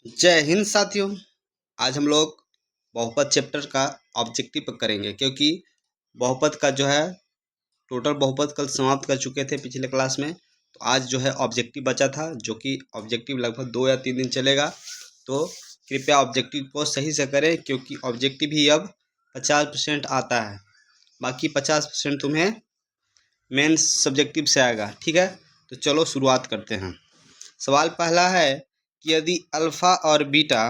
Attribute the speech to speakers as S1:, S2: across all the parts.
S1: जय हिंद साथियों। आज हम लोग बहुपद चैप्टर का ऑब्जेक्टिव करेंगे, क्योंकि बहुपद का जो है टोटल बहुपद कल समाप्त कर चुके थे पिछले क्लास में। तो आज जो है ऑब्जेक्टिव बचा था, जो कि ऑब्जेक्टिव लगभग 2 या 3 दिन चलेगा। तो कृपया ऑब्जेक्टिव को सही से करें, क्योंकि ऑब्जेक्टिव ही अब 50% आता है, बाकी 50% तुम्हें मेन सब्जेक्टिव से आएगा। ठीक है, तो चलो शुरुआत करते हैं। सवाल पहला है कि यदि अल्फा और बीटा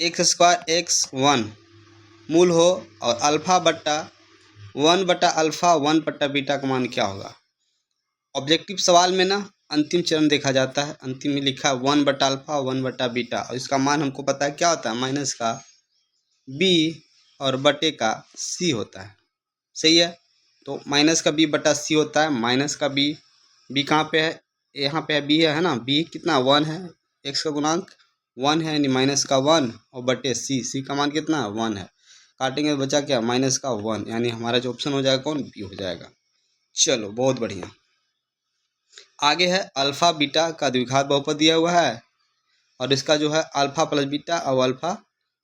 S1: x² x 1 मूल हो और अल्फा बट्टा 1/अल्फा 1/बीटा का मान क्या होगा। ऑब्जेक्टिव सवाल में ना अंतिम चरण देखा जाता है। अंतिम में लिखा 1/अल्फा 1/बीटा, और इसका मान हमको पता है क्या होता है, माइनस का b और बटे का c होता है। सही है, तो माइनस का b बटा c होता है। माइनस का b कहाँ पे है, यहाँ पे है, b है ना। b कितना 1 है, x का गुणांक 1 है, यानी माइनस का 1 और बटे c का मान कितना 1 है। काटेंगे तो बचा क्या, माइनस का 1, यानी हमारा जो ऑप्शन हो जाएगा कौन, बी हो जाएगा। चलो बहुत बढ़िया। आगे है अल्फा बीटा का द्विघात बहुपद दिया हुआ है, और इसका जो है अल्फा प्लस बीटा और अल्फा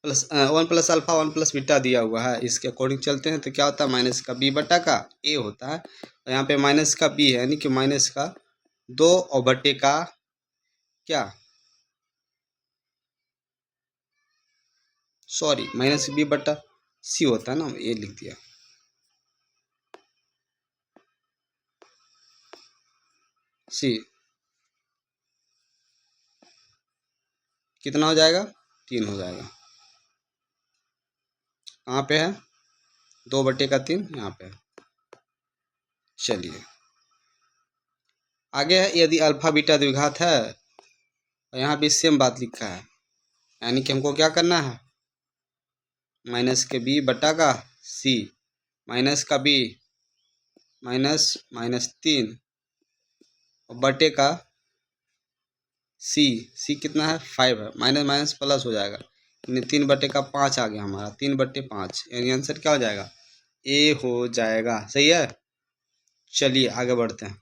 S1: प्लस 1+अल्फा 1+बीटा दिया हुआ है। इसके अकॉर्डिंग चलते हैं तो क्या होता है, माइनस का b बटा का a होता है। और यहाँ पे माइनस का b है, यानी कि माइनस का 2 और बटे का क्या, सॉरी, माइनस b बटा c होता है ना, ये लिख दिया। c कितना हो जाएगा, 3 हो जाएगा। कहाँ पे है, 2/3 यहाँ पे है। चलिए आगे है, यदि अल्फा बीटा द्विघात है, और यहाँ भी सेम बात लिखा है, यानी कि हमको क्या करना है, माइनस के b बटा का c, माइनस का b -3 और बटे का c कितना है 5 है, माइनस माइनस प्लस हो जाएगा, यानी 3/5 आ गया हमारा, 3/5, यानी आंसर क्या हो जाएगा, a हो जाएगा। सही है, चलिए आगे बढ़ते हैं।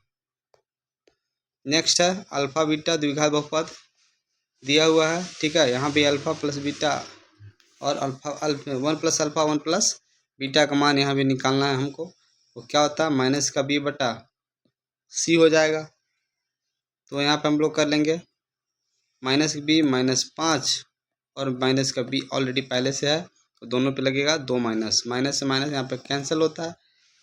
S1: नेक्स्ट है अल्फा बीटा द्विघात बहुपद दिया हुआ है। ठीक है, यहाँ भी अल्फा प्लस बीटा और अल्फा 1+अल्फा 1+बीटा का मान यहाँ भी निकालना है हमको। वो क्या होता है, माइनस का b बटा c हो जाएगा। तो यहाँ पे हम लोग कर लेंगे माइनस b -5 और माइनस का b ऑलरेडी पहले से है, तो दोनों पे लगेगा 2 माइनस, माइनस से माइनस यहाँ पे कैंसिल होता है।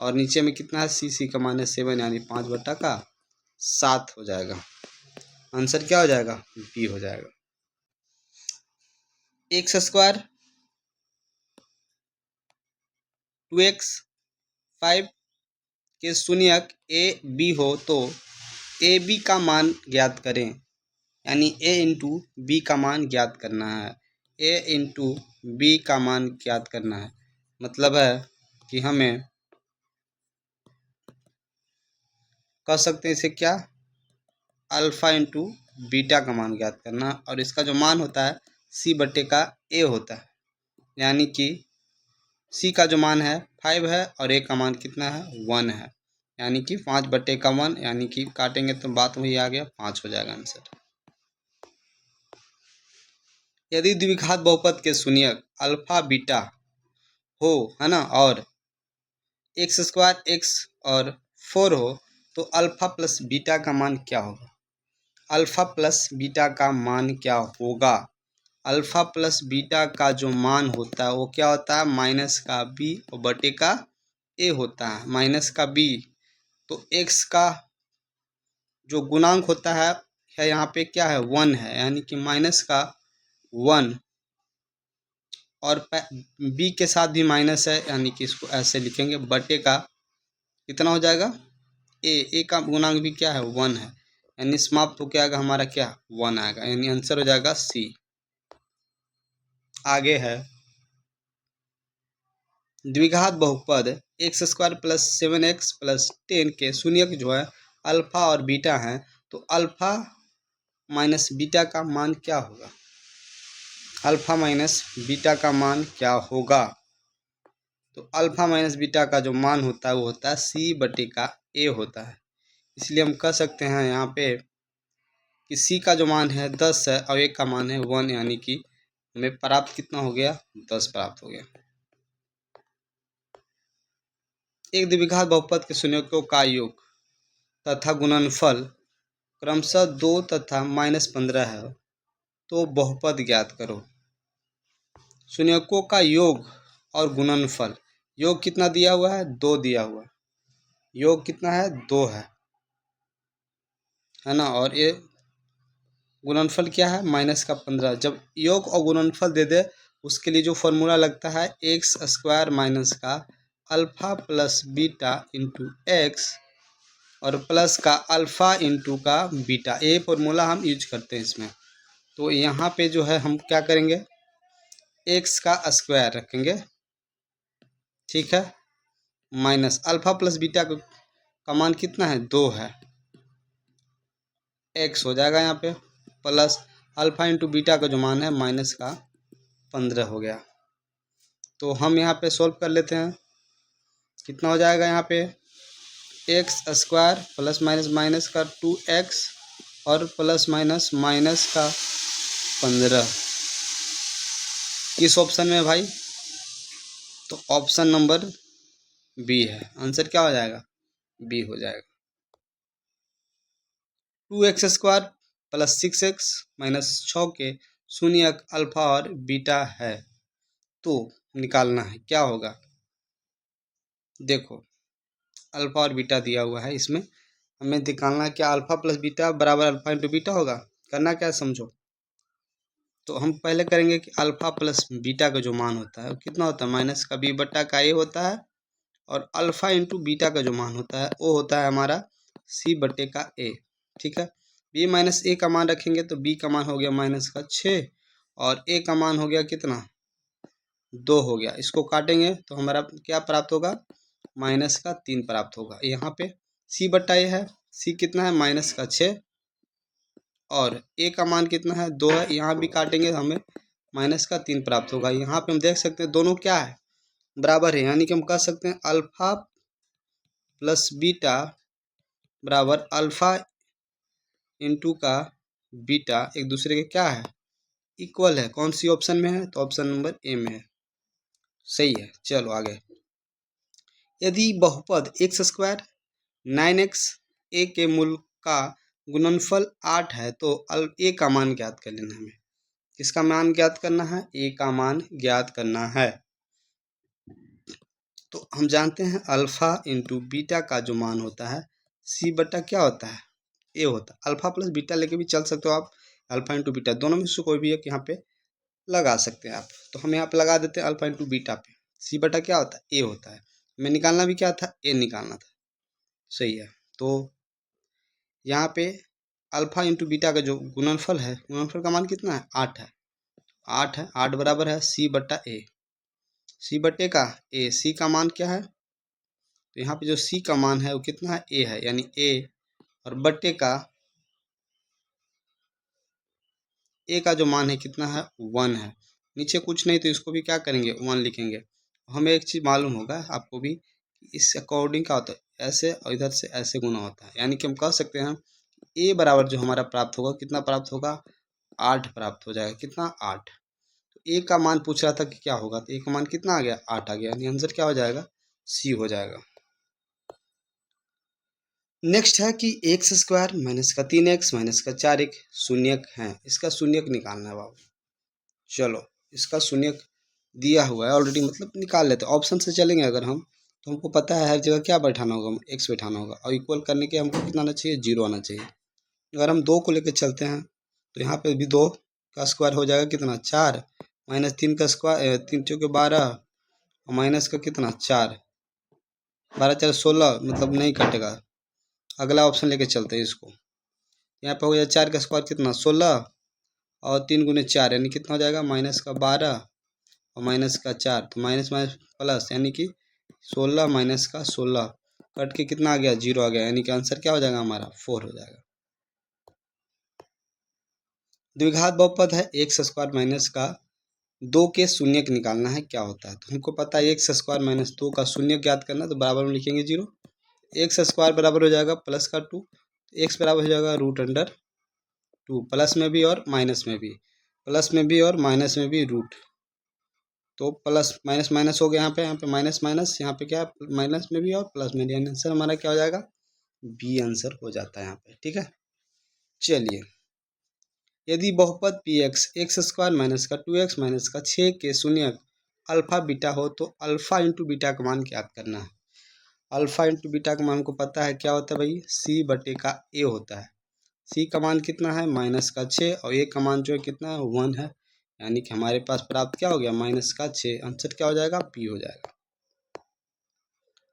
S1: और नीचे में कितना है, c का -7, यानी 5/7 हो जाएगा। आंसर क्या हो जाएगा, बी हो जाएगा। x² 2x 5 के शून्यक a b हो तो a b का मान ज्ञात करें, यानी a इंटू बी का मान ज्ञात करना है। a इंटू बी का मान ज्ञात करना है, मतलब है कि हमें कह सकते हैं इसे क्या, अल्फा इंटू बीटा का मान ज्ञात करना, और इसका जो मान होता है c बटे का a होता है, यानी कि c का जो मान है 5 है और a का मान कितना है 1 है, यानी कि 5/1, यानी कि काटेंगे तो बात वही आ गया, 5 हो जाएगा आंसर। यदि द्विघात बहुपद के शून्यक अल्फा बीटा हो, है ना, और x² x और 4 हो, तो अल्फा प्लस बीटा का मान क्या होगा। अल्फा प्लस बीटा का मान क्या होगा, अल्फा प्लस बीटा का जो मान होता है वो क्या होता है, माइनस का b और बटे का a होता है। माइनस का b, तो x का जो गुणांक होता है यहाँ पे क्या है 1 है, यानी कि माइनस का 1, और b के साथ भी माइनस है, यानी कि इसको ऐसे लिखेंगे, बटे का कितना हो जाएगा a का गुणांक भी क्या है 1 है, यानी समाप्त हो क्या आएगा हमारा, क्या 1 आएगा, यानी आंसर हो जाएगा c। आगे है द्विघात बहुपद x² + 7x + 10 के शून्यक जो है अल्फा और बीटा हैं, तो अल्फा माइनस बीटा का मान क्या होगा, अल्फा माइनस बीटा का मान क्या होगा। तो अल्फा माइनस बीटा का जो मान होता है वो होता है c बटे का a होता है। इसलिए हम कह सकते हैं यहाँ पे कि सी का जो मान है 10 है और एक का मान है 1, यानी कि हमें प्राप्त कितना हो गया, 10 प्राप्त हो गया। एक द्विघात बहुपद के संयोजकों का योग तथा गुणनफल क्रमशः 2 तथा -15 है, तो बहुपद ज्ञात करो। संयोजकों का योग और गुणनफल, योग कितना दिया हुआ है, 2 दिया हुआ है, योग कितना है, 2 है ना, और ये गुणनफल क्या है, -15। जब योग और गुणनफल दे दे उसके लिए जो फॉर्मूला लगता है x² माइनस का alpha plus beta into x और प्लस का अल्फा इंटू का बीटा, ये फॉर्मूला हम यूज करते हैं इसमें। तो यहाँ पे जो है हम क्या करेंगे, x का स्क्वायर रखेंगे, ठीक है, माइनस अल्फा प्लस बीटा का मान कितना है, 2 है, x हो जाएगा यहाँ पे, प्लस अल्फा इंटू बीटा का जो मान है -15 हो गया। तो हम यहाँ पे सोल्व कर लेते हैं, कितना हो जाएगा यहाँ पे, x² प्लस माइनस माइनस का 2x और प्लस माइनस माइनस का 15, किस ऑप्शन में भाई, तो ऑप्शन नंबर बी है, आंसर क्या हो जाएगा, बी हो जाएगा। 2x² प्लस 6x माइनस 6 के शून्यक अल्फा और बीटा है, तो निकालना है, क्या होगा, देखो अल्फा और बीटा दिया हुआ है, इसमें हमें निकालना है क्या, अल्फा प्लस बीटा बराबर अल्फा इंटू बीटा होगा, करना क्या है समझो। तो हम पहले करेंगे कि अल्फा प्लस बीटा का जो मान होता है वो कितना होता है, माइनस का बी बट्टा का ए होता है, और अल्फा इंटू बीटा का जो मान होता है वो होता है हमारा सी बट्टे का ए, ठीक है। बी माइनस ए का मान रखेंगे तो बी का मान हो गया -6 और ए का मान हो गया कितना, 2 हो गया। इसको काटेंगे तो हमारा क्या प्राप्त होगा, -3 प्राप्त होगा। यहाँ पे सी बट्टा ए है, सी कितना है -6 और ए का मान कितना है, 2 है, यहाँ भी काटेंगे तो हमें -3 प्राप्त होगा। यहाँ पे हम देख सकते हैं दोनों क्या है, बराबर है, यानी कि हम कह सकते हैं अल्फा प्लस बीटा बराबर अल्फा इंटू का बीटा एक दूसरे के क्या है, इक्वल है। कौन सी ऑप्शन में है, तो ऑप्शन नंबर ए में है, सही है। चलो आगे, यदि बहुपद x² 9x ए के मूल का गुणनफल 8 है तो ए का मान ज्ञात कर लेना है हमें, किसका मान ज्ञात करना है, ए का मान ज्ञात करना है। तो हम जानते हैं अल्फा इंटू बीटा का जो मान होता है सी बट्टा क्या होता है, ए होता है। अल्फा प्लस बीटा लेके भी चल सकते हो आप, अल्फा इंटू बीटा दोनों में से कोई भी एक यहाँ पे लगा सकते हैं आप। तो हम यहाँ पे लगा देते हैं अल्फा इंटू बीटा पे, सी बटा क्या होता है, ए होता है, हमें निकालना भी क्या था, ए निकालना था, सही है। तो यहाँ पे अल्फा इंटू बीटा का जो गुणनफल है, गुणनफल का मान कितना है, 8 है, 8 है, 8 बराबर है सी बट्टा ए, सी बट्टे का ए, सी का मान क्या है, तो यहाँ पे जो सी का मान है वो कितना है, ए है, यानी ए और बट्टे का ए का जो मान है कितना है, 1 है। नीचे कुछ नहीं तो इसको भी क्या करेंगे, 1 लिखेंगे। हमें एक चीज़ मालूम होगा आपको भी, इस अकॉर्डिंग क्या होता है, ऐसे और इधर से ऐसे गुना होता है, यानी कि हम कह सकते हैं ए बराबर जो हमारा प्राप्त होगा कितना प्राप्त होगा, 8 प्राप्त हो जाएगा, कितना 8। तो ए का मान पूछ रहा था कि क्या होगा, तो ए का मान कितना आ गया, 8 आ गया, यानी आंसर क्या हो जाएगा, सी हो जाएगा। नेक्स्ट है कि x² माइनस का 3x माइनस का 4x शून्यक है, इसका शून्यक निकालना है बाबू। चलो इसका शून्यक दिया हुआ है ऑलरेडी, मतलब निकाल लेते हैं, ऑप्शन से चलेंगे अगर हम, तो हमको पता है हर जगह क्या बैठाना होगा, x बैठाना होगा, और इक्वल करने के हमको कितना आना चाहिए, 0 आना चाहिए। अगर हम 2 को लेकर चलते हैं तो यहाँ पे भी 2 का स्क्वायर हो जाएगा कितना, 4 माइनस 3 का स्क्वायर, 3 चौके 12 और माइनस का कितना 4, 12 4 16, मतलब नहीं कटेगा। अगला ऑप्शन लेके चलते हैं इसको, यहाँ पे हो जाए 4 का स्क्वायर कितना 16 और 3 गुने 4 यानी कितना हो जाएगा, माइनस का 12 और माइनस का 4, तो माइनस माइनस प्लस यानी कि 16 माइनस का 16 कट के कितना आ गया, 0 आ गया, यानी कि आंसर क्या हो जाएगा हमारा, 4 हो जाएगा। द्विघात बहुपद है x² माइनस का 2 के शून्यक निकालना है, क्या होता है, तो हमको पता है x² माइनस 2 का शून्यक ज्ञात करना, तो बराबर में लिखेंगे 0, x² बराबर हो जाएगा प्लस का 2, x बराबर हो जाएगा √√2 2, प्लस में भी और माइनस में भी, प्लस में भी और माइनस में भी रूट, तो प्लस माइनस माइनस हो गया यहाँ पे माइनस माइनस, यहाँ पे क्या है माइनस में भी और प्लस में भी, यानी आंसर हमारा क्या हो जाएगा, बी आंसर हो जाता है यहाँ पे। ठीक है, चलिए, यदि बहुपद P x x square minus का 2x माइनस का 6 के शून्य अल्फा बीटा हो तो अल्फा इंटू बीटा का मान ज्ञात करना है। अल्फा इंटू बीटा का मान को पता है क्या होता है भाई, सी बटे का ए होता है। सी का मान कितना है, माइनस का 6, और ए का मान जो है कितना है, 1 है, यानी कि हमारे पास प्राप्त क्या हो गया, माइनस का 6, आंसर क्या हो जाएगा, पी हो जाएगा।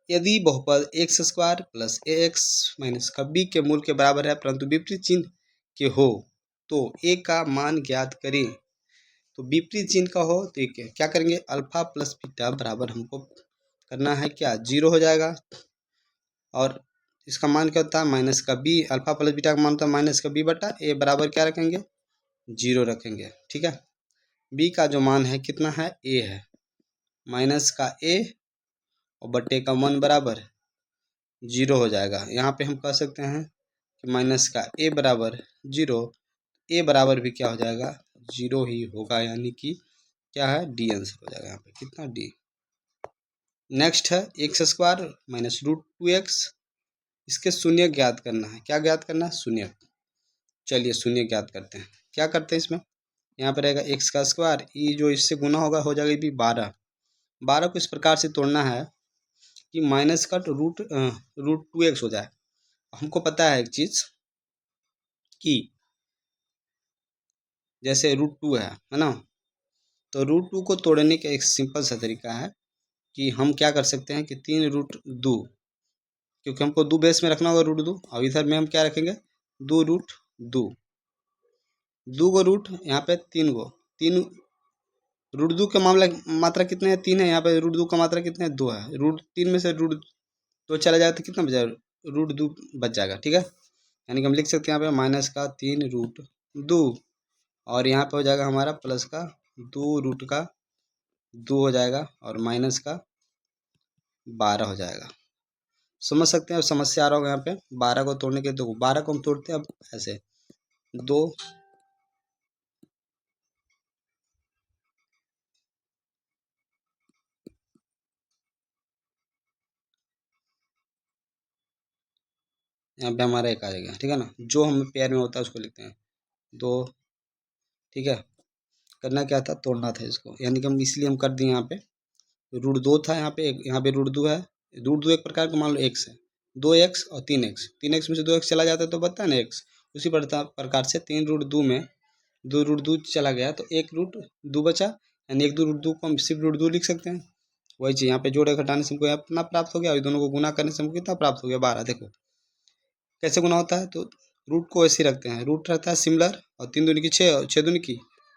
S1: यदि बहुपद एक्स स्क्वायर प्लस ए एक्स माइनस का बी के मूल के बराबर है परंतु विपरीत चिन्ह के हो तो ए का मान ज्ञात करें। तो विपरीत चिन्ह का हो तो क्या करेंगे, अल्फा प्लस बीटा बराबर हमको करना है क्या, 0 हो जाएगा, और इसका मान क्या होता है, माइनस का बी, अल्फा प्लस बीटा का मान होता है माइनस का बी बटा ए बराबर क्या रखेंगे, 0 रखेंगे। ठीक है, बी का जो मान है कितना है, ए है, माइनस का ए और बटे का 1 बराबर 0 हो जाएगा। यहाँ पे हम कह सकते हैं कि माइनस का ए बराबर 0, ए बराबर भी क्या हो जाएगा, 0 ही होगा, यानी कि क्या है, डी आंसर हो जाएगा यहाँ पे, कितना, डी। नेक्स्ट है x square minus root 2x, इसके शून्य ज्ञात करना है। क्या ज्ञात करना है, शून्य। चलिए शून्य ज्ञात करते हैं। क्या करते हैं इसमें, यहाँ पर रहेगा एक्स का स्क्वायर, ये जो इससे गुना होगा हो जाएगा भी 12। 12 को इस प्रकार से तोड़ना है कि माइनस का रूट 2x हो जाए। हमको पता है एक चीज़ कि जैसे रूट 2 है ना, तो रूट 2 को तोड़ने का एक सिंपल सा तरीका है कि हम क्या कर सकते हैं कि 3 रूट 2, क्योंकि हमको 2 बेस में रखना होगा रूट 2, और इधर में हम क्या रखेंगे, 2 रूट 2, 2 को रूट यहाँ पे 3 को, 3 रूट 2 का मामला मात्रा कितने है, 3 है, यहाँ पे रूट 2 का मात्रा कितने है, 2 है, रूट 3 में से रूट 2 चला जाएगा तो कितना बचा, रूट 2 बच जाएगा। ठीक है, यानी कि हम लिख सकते हैं यहाँ पे माइनस का 3 रूट 2, और यहाँ पे हो जाएगा हमारा प्लस का 2 रूट का 2 हो जाएगा, और माइनस का 12 हो जाएगा। समझ सकते हैं, अब समस्या आ रहा होगा यहाँ पे 12 को तोड़ने के, तो 12 को हम तोड़ते हैं अब ऐसे, 2 यहाँ पे हमारा एक आ जाएगा। ठीक है ना, जो हम पेयर में होता है उसको लिखते हैं 2। ठीक है, करना क्या था, तोड़ना था इसको, यानी कि हम इसलिए हम कर दिए यहाँ पे रूट 2 था, यहाँ पे यहाँ पे रूट 2 है, रूट 2 एक प्रकार का मान लो एक्स है, 2x और 3x, 3x में से 2x चला जाता है तो बचता है ना x, उसी प्रकार से 3 रूट 2 में 2 रूट 2 चला गया तो 1 रूट 2 बचा, यानी 1 2 रूट 2 को हम सिर्फ रूट 2 लिख सकते हैं। वही चीज़ यहाँ पे जोड़े घटाने से हमको अपना प्राप्त हो गया, और दोनों को गुना करने से हमको कितना प्राप्त हो गया, 12। देखो कैसे गुना होता है, तो रूट को ऐसे ही रखते हैं, रूट रहता है सिमिलर, और 3 दूनी की 6 और 6 दूनी की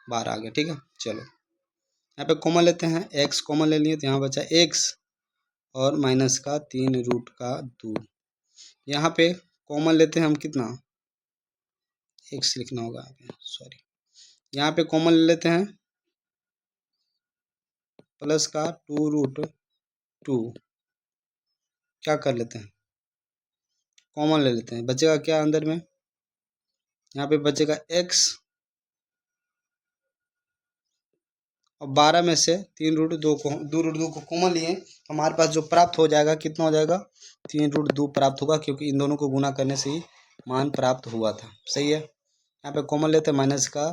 S1: 12 आ गया। ठीक है, चलो यहाँ पे कॉमन लेते हैं, x कॉमन ले लिए तो यहाँ बचा x और माइनस का 3 रूट का 2, यहाँ पे कॉमन लेते हैं हम कितना, x लिखना होगा, सॉरी, यहाँ पे कॉमन ले लेते हैं प्लस का 2 रूट 2, क्या कर लेते हैं, कॉमन ले लेते हैं, बचेगा क्या अंदर में, यहाँ पे बचेगा x, और 12 में से 3 रूट 2 को 2 रूट 2 को कॉमन लिए, हमारे पास जो प्राप्त हो जाएगा कितना हो जाएगा, 3 रूट 2 प्राप्त होगा, क्योंकि इन दोनों को गुना करने से ही मान प्राप्त हुआ था। सही है, यहाँ पे कॉमन लेते हैं माइनस का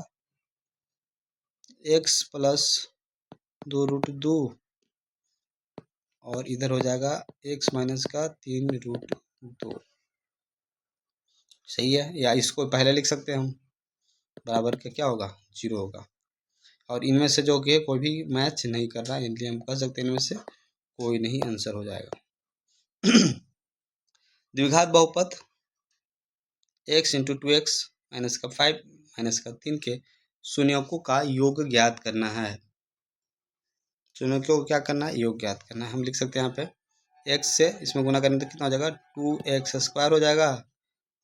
S1: x प्लस 2 रूट 2, और इधर हो जाएगा x माइनस का 3 रूट 2। सही है, या इसको पहले लिख सकते हैं हम, बराबर का क्या होगा, 0 होगा, और इनमें से जो कि कोई भी मैच नहीं कर रहा है, इसलिए हम कह सकते हैं इनमें से कोई नहीं आंसर हो जाएगा। द्विघात बहुपद x इंटू 2x माइनस का 5 माइनस का 3 के शून्यकों का योग ज्ञात करना है। शून्यकों को क्या करना है, योग ज्ञात करना है। हम लिख सकते हैं यहाँ पे x से इसमें गुना करेंगे तो कितना हो जाएगा, 2x स्क्वायर हो जाएगा,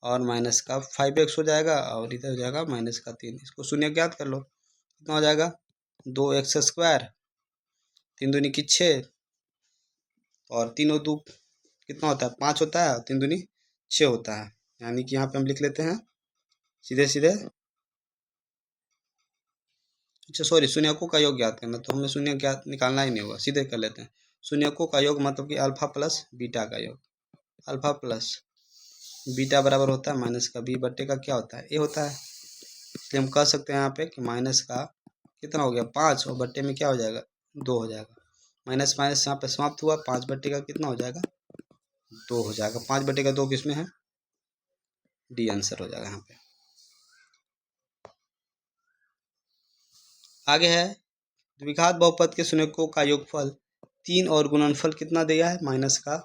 S1: और माइनस का 5x हो जाएगा, और इधर हो जाएगा माइनस का 3, इसको शून्य ज्ञात कर लो, कितना हो जाएगा, 2x स्क्वायर, 3 दूनी की 6, और 3 और 2 कितना होता है, 5 होता है, और 3 दूनी 6 होता है, यानी कि यहाँ पे हम लिख लेते हैं सीधे सीधे अच्छा सॉरी, शून्यकों का योग ज्ञात करना, तो हमें शून्य ज्ञात निकालना ही नहीं होगा, सीधे कर लेते हैं। शून्यकों का योग मतलब कि अल्फा प्लस बीटा का योग, अल्फा प्लस बीटा बराबर होता है माइनस का बी बट्टे का क्या होता है, ए होता है। इसलिए हम कह सकते हैं यहाँ पे कि माइनस का कितना हो गया 5 और बट्टे में क्या हो जाएगा 2 हो जाएगा। माइनस माइनस यहाँ पे समाप्त हुआ, 5 बट्टे का कितना हो जाएगा 2 हो जाएगा। 5 बट्टे का 2 किसमें है, डी आंसर हो जाएगा यहाँ पे। आगे है द्विघात बहुपद के शून्यकों का योगफल 3 और गुणनफल कितना दिया है, माइनस का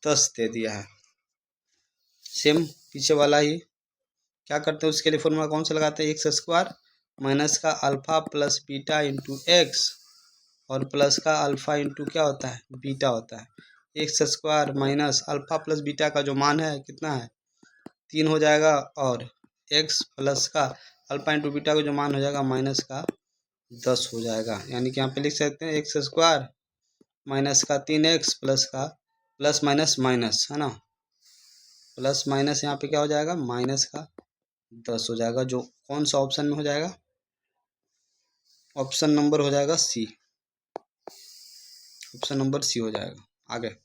S1: 10 दे दिया है। सेम पीछे वाला ही क्या करते हैं, उसके लिए फॉर्मूला कौन सा लगाते हैं, एक्स स्क्वायर माइनस का alpha plus beta into x और प्लस का अल्फा इंटू क्या होता है बीटा होता है। X square minus alpha plus beta का जो मान है कितना है 3 हो जाएगा और एक्स प्लस का अल्फा इंटू बीटा का जो मान हो जाएगा माइनस का 10 हो जाएगा। यानी कि यहाँ पे लिख सकते हैं एक्स स्क्वायर माइनस का 3x प्लस का प्लस माइनस माइनस है ना, प्लस माइनस यहाँ पे क्या हो जाएगा माइनस का 10 हो जाएगा। जो कौन सा ऑप्शन में हो जाएगा, ऑप्शन नंबर हो जाएगा सी, ऑप्शन नंबर सी हो जाएगा। आगे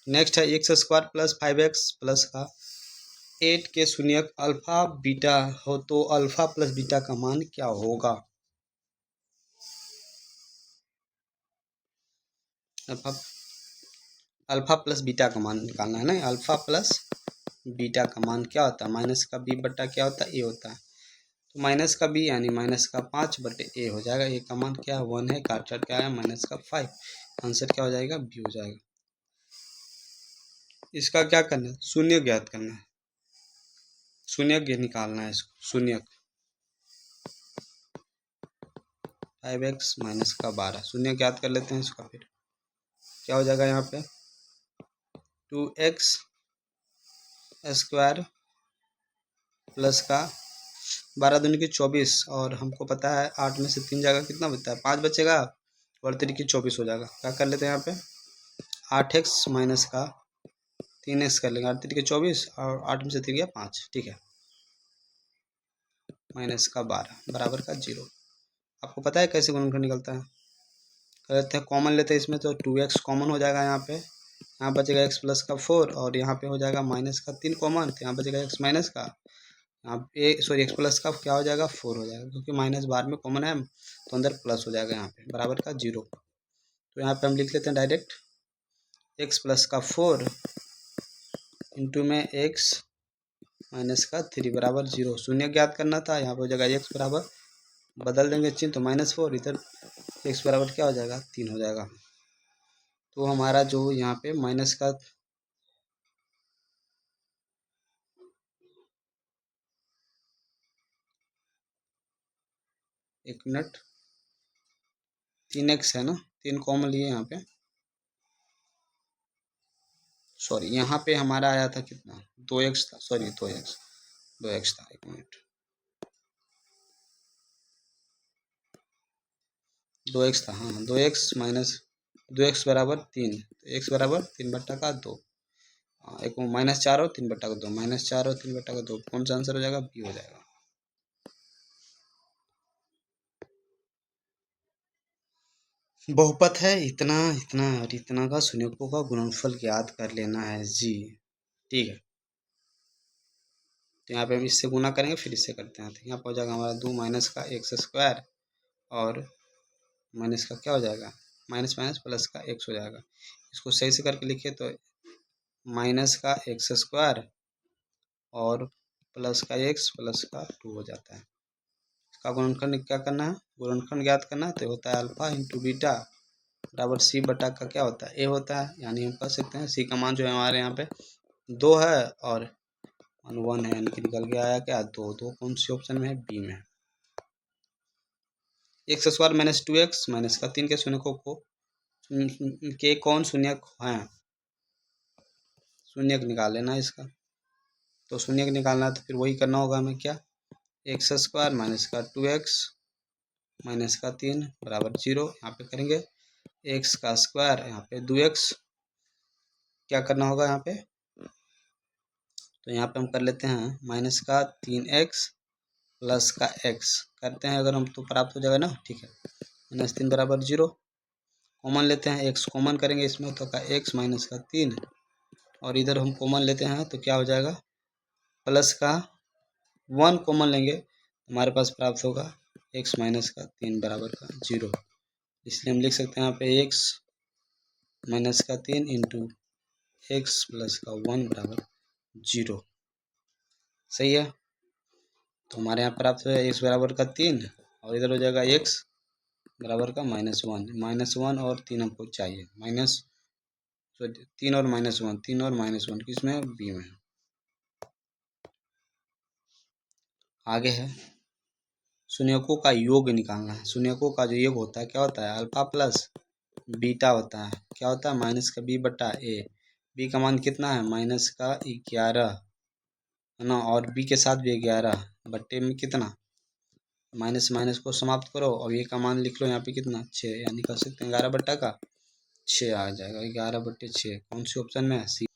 S1: नेक्स्ट है x square plus 5x plus का 8 के शून्यक अल्फा बीटा हो तो अल्फा प्लस बीटा का मान क्या होगा। अल्फा अल्फा प्लस बीटा का मान निकालना है ना, अल्फा प्लस बीटा का मान क्या होता है, माइनस का बी बट्टा क्या होता है ए होता है। तो माइनस का बी यानी माइनस का 5 बटे ए हो जाएगा। ए का मान क्या है 1 है, काट क्या है माइनस का 5, आंसर क्या हो जाएगा बी हो जाएगा। इसका क्या करना है, शून्य ज्ञात करना है, शून्य निकालना है इसको, शून्य 5x माइनस का 12 शून्य ज्ञात कर लेते हैं इसका। फिर क्या हो जाएगा यहाँ पे 2x स्क्वायर प्लस का 12 दूनी की 24 और हमको पता है 8 में से 3 जाएगा कितना बचता है 5 बचेगा और 3 की 24 हो जाएगा। क्या कर लेते हैं यहाँ पे 8x माइनस का 3x कर लेंगे, 8 3 की 24 और 8 में से 3 गया 5, ठीक है, माइनस का 12 बराबर का 0। आपको पता है कैसे गुणनखंड निकलता है, कर लेते हैं कॉमन लेते हैं इसमें, तो 2x कॉमन हो जाएगा यहाँ पे, यहाँ बचेगा x प्लस का 4 और यहाँ पे हो जाएगा माइनस का 3 कॉमन, तो यहाँ बचेगा x माइनस का, यहाँ ए सॉरी एक्स प्लस का क्या हो जाएगा 4 हो जाएगा, क्योंकि माइनस बाहर में कॉमन है तो अंदर प्लस हो जाएगा यहाँ पे बराबर का 0। तो यहाँ पे हम लिख लेते हैं डायरेक्ट एक्स प्लस का 4 इंटू में एक्स माइनस का 3 बराबर 0। शून्य ज्ञात करना था, यहाँ पे हो जाएगा एक्स बराबर, बदल देंगे चिन्ह तो -4, इधर एक्स बराबर क्या हो जाएगा 3 हो जाएगा। तो हमारा जो यहाँ पे माइनस का एक मिनट 3x है ना, 3 कॉमन लिए यहाँ पे, सॉरी यहाँ पे हमारा आया था कितना 2x था, सॉरी 2x था, एक मिनट 2x था, हाँ 2x माइनस 2x बराबर 3, तो x बराबर 3 बट्टा का 2, एक -4 और 3 बट्टा का 2, -4 और 3 बट्टा का 2, कौन सा आंसर हो जाएगा बी हो जाएगा। बहुपद है इतना इतना और इतना का शून्यकों का गुणनफल ज्ञात कर लेना है जी, ठीक है। तो यहाँ पे हम इससे गुना करेंगे फिर इससे करते हैं, तो यहाँ पर हो जाएगा हमारा 2 माइनस का एक्स स्क्वायर और माइनस का क्या हो जाएगा माइनस माइनस प्लस का एक्स हो जाएगा। इसको सही से करके लिखिए तो माइनस का एक्स स्क्वायर और प्लस का एक्स प्लस का 2 हो जाता है। इसका गुणनखंड क्या करना है, गुणनखंड ज्ञात करना है, तो होता है अल्फा इंटू बीटा बराबर सी बटा का क्या होता है ए होता है। यानी हम कह सकते हैं सी का मान जो है हमारे यहाँ पे 2 है और 1 है, यानी कि निकल के आया क्या 2, 2 कौन सी ऑप्शन में है बी में है। X square minus 2x minus का 3 के शून्यकों को के कौन शून्यक है, शून्यक निकाल लेना है इसका। तो शून्यक निकालना है तो फिर वही करना होगा हमें, क्या एक्स स्क्वायर माइनस का 2x माइनस का 3 बराबर 0, यहाँ पे करेंगे एक्स का स्क्वायर यहाँ पे 2x, क्या करना होगा यहाँ पे, तो यहाँ पे हम कर लेते हैं माइनस का 3x प्लस का एक्स करते हैं अगर हम तो प्राप्त हो जाएगा ना, ठीक है। -3 बराबर 0, कॉमन लेते हैं, एक्स कॉमन करेंगे इसमें तो का एक्स माइनस का 3, और इधर हम कॉमन लेते हैं तो क्या हो जाएगा, प्लस का 1 कॉमन लेंगे हमारे पास प्राप्त होगा एक्स माइनस का 3 बराबर का 0। इसलिए हम लिख सकते हैं यहाँ पे एक्स माइनस का 3 इंटू एक्स प्लस का 1 बराबर 0। सही है। तो हमारे यहाँ प्राप्त हो एक्स बराबर का 3 और इधर हो जाएगा एक्स बराबर का -1 और 3 हमको चाहिए, माइनस 3 और -1 किसमें, बी में। आगे है शून्यकों का योग निकालना है। शून्यकों का जो योग होता है क्या होता है, अल्फा प्लस बीटा होता है। क्या होता है, माइनस का बी बटा ए। बी का मान कितना है, माइनस का 11 है ना, और बी के साथ भी 11 बट्टे में कितना, माइनस माइनस को समाप्त करो और ये का मान लिख लो यहाँ पे कितना 6, यानी कर सकते हैं 11 बट्टा का 6 आ जाएगा, 11/6। कौन सी ऑप्शन में है, सी।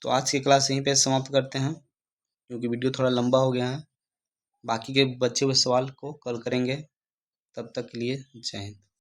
S1: तो आज की क्लास यहीं पे समाप्त करते हैं क्योंकि वीडियो थोड़ा लंबा हो गया है। बाकी के बचे हुए सवाल को कल करेंगे। तब तक के लिए जय हिंद।